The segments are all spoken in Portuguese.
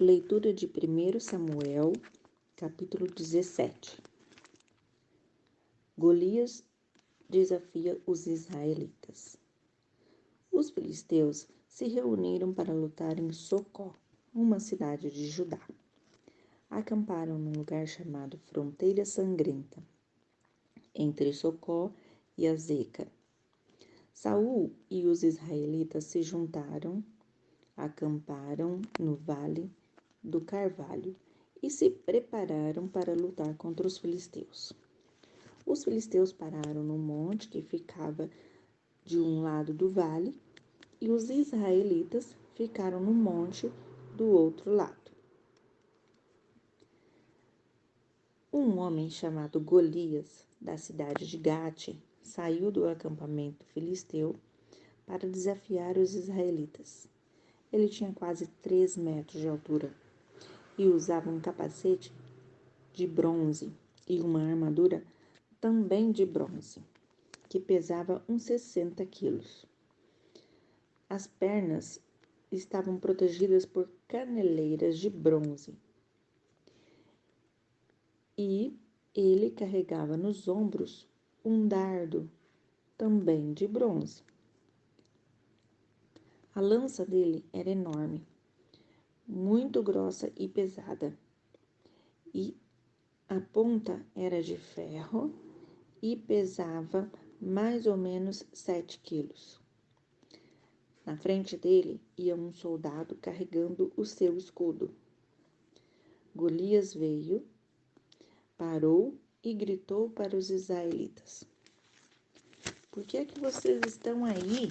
Leitura de 1 Samuel, capítulo 17. Golias desafia os israelitas. Os filisteus se reuniram para lutar em Socó, uma cidade de Judá. Acamparam num lugar chamado Fronteira Sangrenta, entre Socó e Azeca. Saul e os israelitas se juntaram, acamparam no Vale do Carvalho e se prepararam para lutar contra os filisteus. Os filisteus pararam no monte que ficava de um lado do vale e os israelitas ficaram no monte do outro lado. Um homem chamado Golias, da cidade de Gate, saiu do acampamento filisteu para desafiar os israelitas. Ele tinha quase 3 metros de altura e usava um capacete de bronze e uma armadura também de bronze, que pesava uns 60 quilos. As pernas estavam protegidas por caneleiras de bronze e ele carregava nos ombros um dardo também de bronze. A lança dele era enorme, muito grossa e pesada, e a ponta era de ferro e pesava mais ou menos 7 quilos. Na frente dele ia um soldado carregando o seu escudo. Golias veio, parou e gritou para os israelitas: "Por que é que vocês estão aí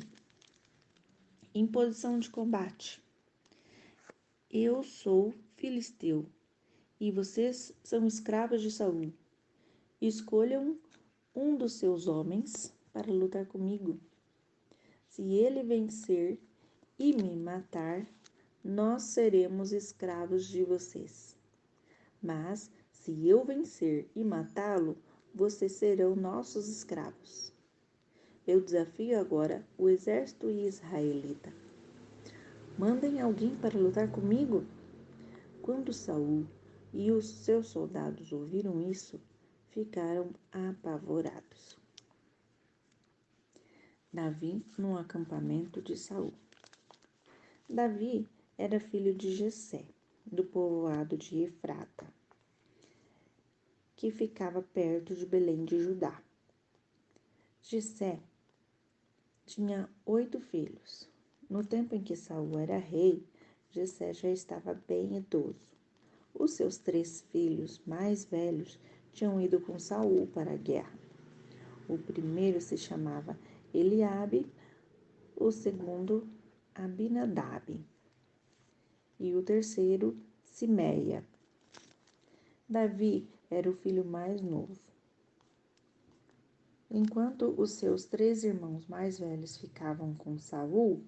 em posição de combate? Eu sou filisteu e vocês são escravos de Saul. Escolham um dos seus homens para lutar comigo. Se ele vencer e me matar, nós seremos escravos de vocês. Mas, se eu vencer e matá-lo, vocês serão nossos escravos. Eu desafio agora o exército israelita. Mandem alguém para lutar comigo." Quando Saul e os seus soldados ouviram isso, ficaram apavorados. Davi no acampamento de Saul. Davi era filho de Jessé, do povoado de Efrata, que ficava perto de Belém de Judá. Jessé tinha 8 filhos. No tempo em que Saul era rei, Jessé já estava bem idoso. Os seus 3 filhos mais velhos tinham ido com Saul para a guerra. O primeiro se chamava Eliabe, o segundo Abinadab e o terceiro Simeia. Davi era o filho mais novo. Enquanto os seus 3 irmãos mais velhos ficavam com Saul,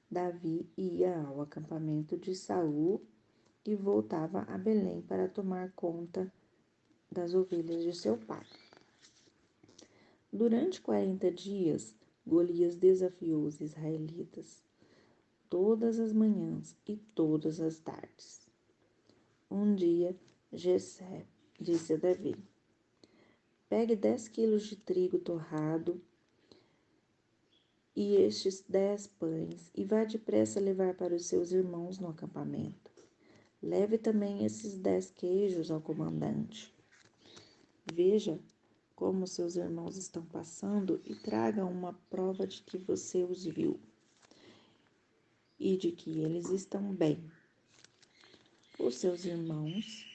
Davi ia ao acampamento de Saul e voltava a Belém para tomar conta das ovelhas de seu pai. Durante 40 dias, Golias desafiou os israelitas todas as manhãs e todas as tardes. Um dia, Jessé disse a Davi: "Pegue 10 quilos de trigo torrado e estes 10 pães e vá depressa levar para os seus irmãos no acampamento. Leve também esses 10 queijos ao comandante. Veja como seus irmãos estão passando e traga uma prova de que você os viu e de que eles estão bem. Os seus irmãos,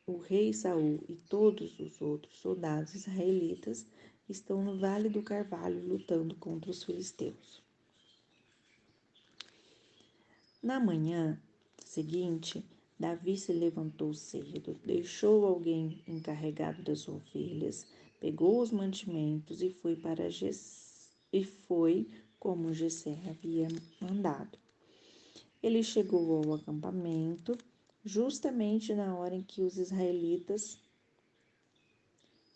o rei Saul e todos os outros soldados israelitas estão no Vale do Carvalho lutando contra os filisteus." Na manhã seguinte, Davi se levantou cedo, deixou alguém encarregado das ovelhas, pegou os mantimentos e foi como Jessé havia mandado. Ele chegou ao acampamento justamente na hora em que os israelitas,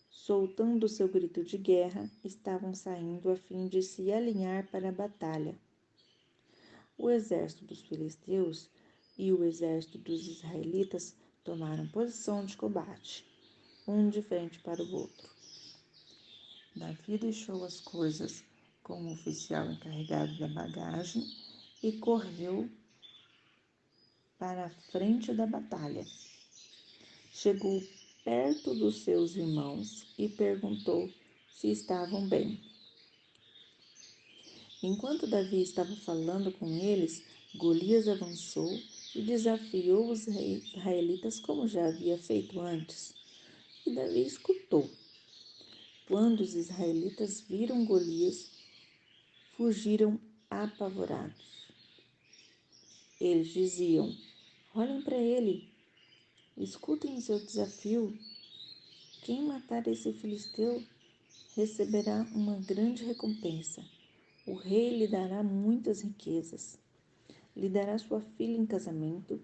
soltando seu grito de guerra, estavam saindo a fim de se alinhar para a batalha. O exército dos filisteus e o exército dos israelitas tomaram posição de combate, um de frente para o outro. Davi deixou as coisas com o oficial encarregado da bagagem e correu para a frente da batalha. Chegou perto dos seus irmãos e perguntou se estavam bem. Enquanto Davi estava falando com eles, Golias avançou e desafiou os israelitas como já havia feito antes. E Davi escutou. Quando os israelitas viram Golias, fugiram apavorados. Eles diziam: olhem para ele, escutem o seu desafio. Quem matar esse filisteu receberá uma grande recompensa. O rei lhe dará muitas riquezas, lhe dará sua filha em casamento,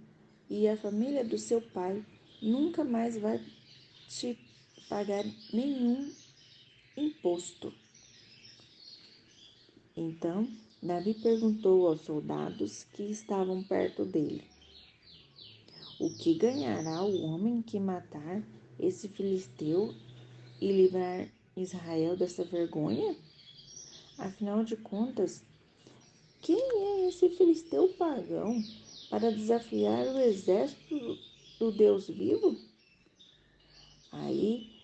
e a família do seu pai nunca mais vai te pagar nenhum imposto. Então, Davi perguntou aos soldados que estavam perto dele: o que ganhará o homem que matar esse filisteu e livrar Israel dessa vergonha? Afinal de contas, quem é esse filisteu pagão para desafiar o exército do Deus vivo? Aí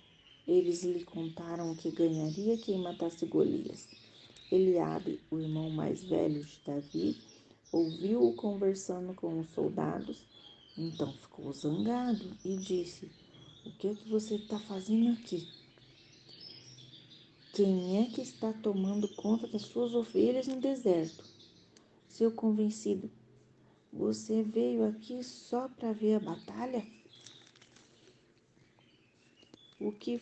eles lhe contaram que ganharia quem matasse Golias. Eliabe, o irmão mais velho de Davi, ouviu-o conversando com os soldados, então ficou zangado e disse: o que é que você está fazendo aqui? Quem é que está tomando conta das suas ovelhas no deserto? Seu convencido, você veio aqui só para ver a batalha? O que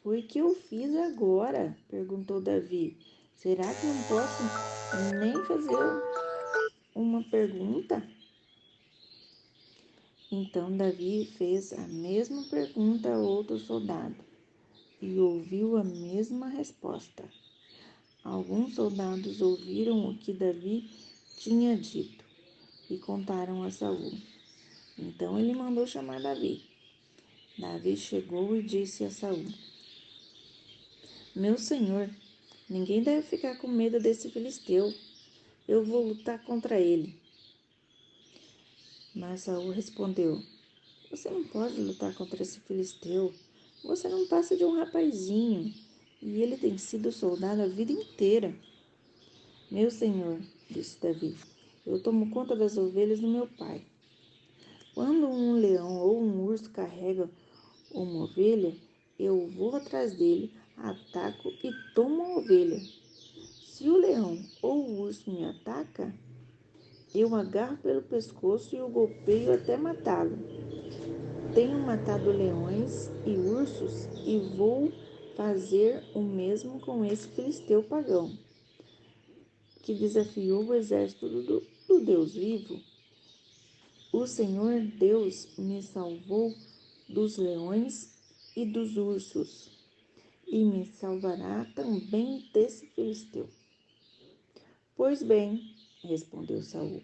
foi que eu fiz agora? Perguntou Davi. Será que não posso nem fazer uma pergunta? Então Davi fez a mesma pergunta a outro soldado e ouviu a mesma resposta. Alguns soldados ouviram o que Davi tinha dito e contaram a Saul. Então ele mandou chamar Davi. Davi chegou e disse a Saul: meu senhor, ninguém deve ficar com medo desse filisteu. Eu vou lutar contra ele. Mas Saul respondeu: você não pode lutar contra esse filisteu. Você não passa de um rapazinho e ele tem sido soldado a vida inteira. Meu senhor, disse Davi, eu tomo conta das ovelhas do meu pai. Quando um leão ou um urso carrega uma ovelha, eu vou atrás dele, ataco e tomo a ovelha. Se o leão ou o urso me ataca, eu agarro pelo pescoço e o golpeio até matá-lo. Tenho matado leões e ursos e vou fazer o mesmo com esse filisteu pagão, que desafiou o exército do Deus vivo. O Senhor Deus me salvou dos leões e dos ursos, e me salvará também desse filisteu. Pois bem, respondeu Saul,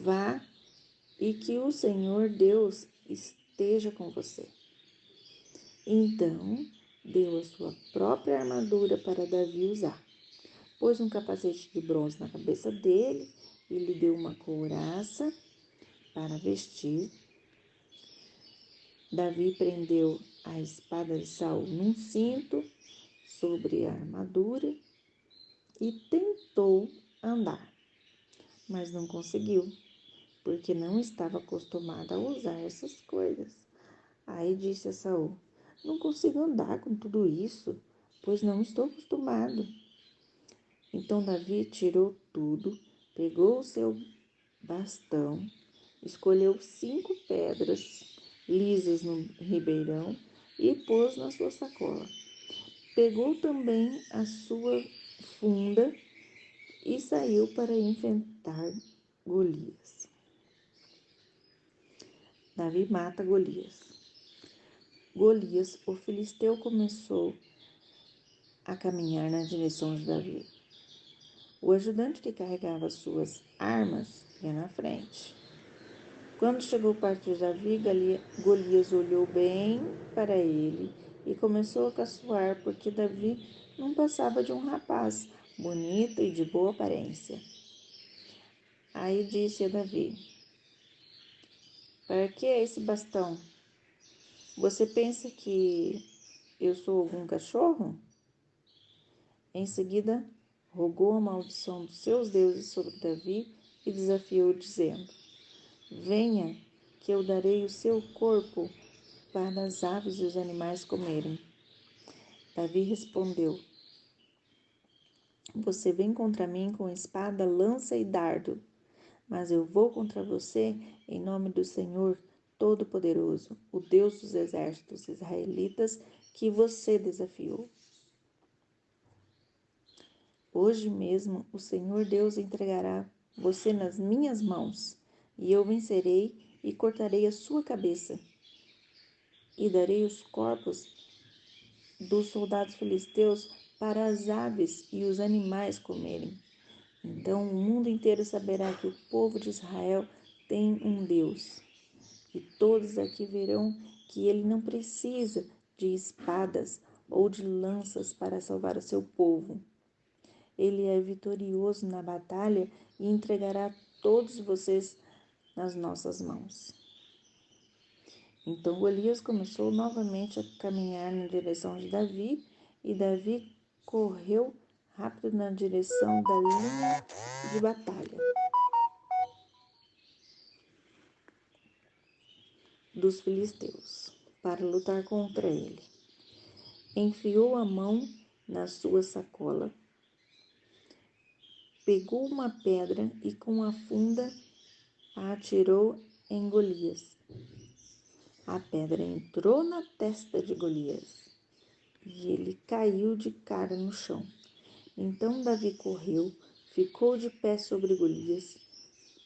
vá e que o Senhor Deus esteja com você. Então deu a sua própria armadura para Davi usar. Pôs um capacete de bronze na cabeça dele e lhe deu uma couraça para vestir. Davi prendeu a espada de Saul num cinto sobre a armadura e tentou andar, mas não conseguiu, porque não estava acostumado a usar essas coisas. Aí disse a Saul: não consigo andar com tudo isso, pois não estou acostumado. Então Davi tirou tudo, pegou o seu bastão, escolheu 5 pedras lisas no ribeirão e pôs na sua sacola. Pegou também a sua funda e saiu para enfrentar Golias. Davi mata Golias. Golias, o filisteu, começou a caminhar na direção de Davi. O ajudante que carregava suas armas ia na frente. Quando chegou perto de Davi, Golias olhou bem para ele e começou a caçoar, porque Davi não passava de um rapaz bonito e de boa aparência. Aí disse a Davi: Para que esse bastão? Você pensa que eu sou algum cachorro? Em seguida, rogou a maldição dos seus deuses sobre Davi e desafiou, dizendo: Venha, que eu darei o seu corpo para as aves e os animais comerem. Davi respondeu: Você vem contra mim com espada, lança e dardo, mas eu vou contra você em nome do Senhor Todo-Poderoso, o Deus dos exércitos israelitas que você desafiou. Hoje mesmo o Senhor Deus entregará você nas minhas mãos, e eu vencerei e cortarei a sua cabeça, e darei os corpos dos soldados filisteus para as aves e os animais comerem. Então o mundo inteiro saberá que o povo de Israel tem um Deus. E todos aqui verão que ele não precisa de espadas ou de lanças para salvar o seu povo. Ele é vitorioso na batalha e entregará todos vocês nas nossas mãos. Então Golias começou novamente a caminhar na direção de Davi, e Davi correu rápido na direção da linha de batalha dos filisteus para lutar contra ele. Enfiou a mão na sua sacola, pegou uma pedra e com a funda a atirou em Golias. A pedra entrou na testa de Golias e ele caiu de cara no chão. Então Davi correu, ficou de pé sobre Golias,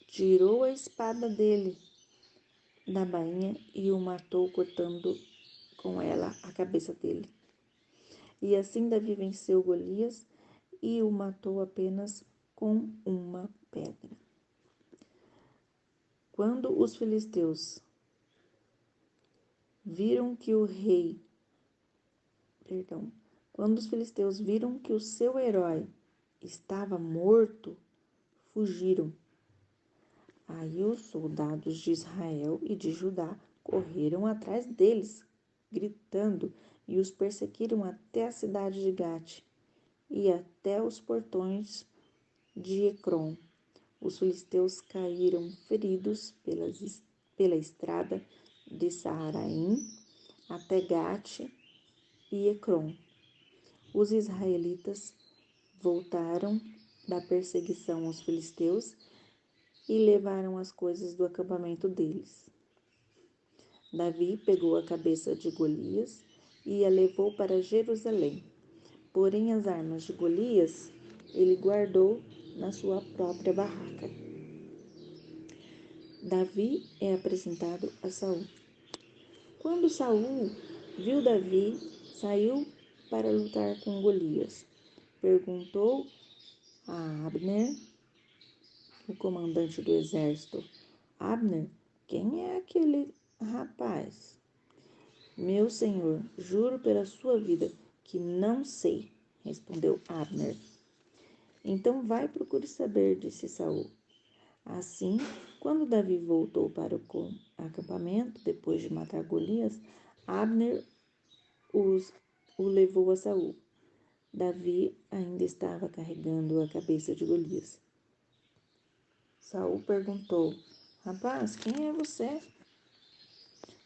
tirou a espada dele da bainha e o matou, cortando com ela a cabeça dele. E assim Davi venceu Golias e o matou apenas com uma pedra. Quando os filisteus viram que o seu herói estava morto, fugiram. Aí os soldados de Israel e de Judá correram atrás deles, gritando, e os perseguiram até a cidade de Gate e até os portões de Ecrom. Os filisteus caíram feridos pela estrada de Saaraim até Gate e Ecrom. Os israelitas voltaram da perseguição aos filisteus e levaram as coisas do acampamento deles. Davi pegou a cabeça de Golias e a levou para Jerusalém. Porém, as armas de Golias ele guardou na sua própria barraca. Davi é apresentado a Saul. Quando Saul viu Davi, saiu para lutar com Golias. Perguntou a Abner, o comandante do exército: Abner, quem é aquele rapaz? Meu senhor, juro pela sua vida que não sei, respondeu Abner. Então vai, procure saber, disse Saul. Assim, quando Davi voltou para o acampamento, depois de matar Golias, Abner o levou a Saul. Davi ainda estava carregando a cabeça de Golias. Saul perguntou: Rapaz, quem é você?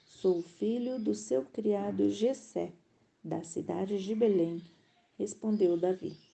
Sou filho do seu criado Jessé, da cidade de Belém, respondeu Davi.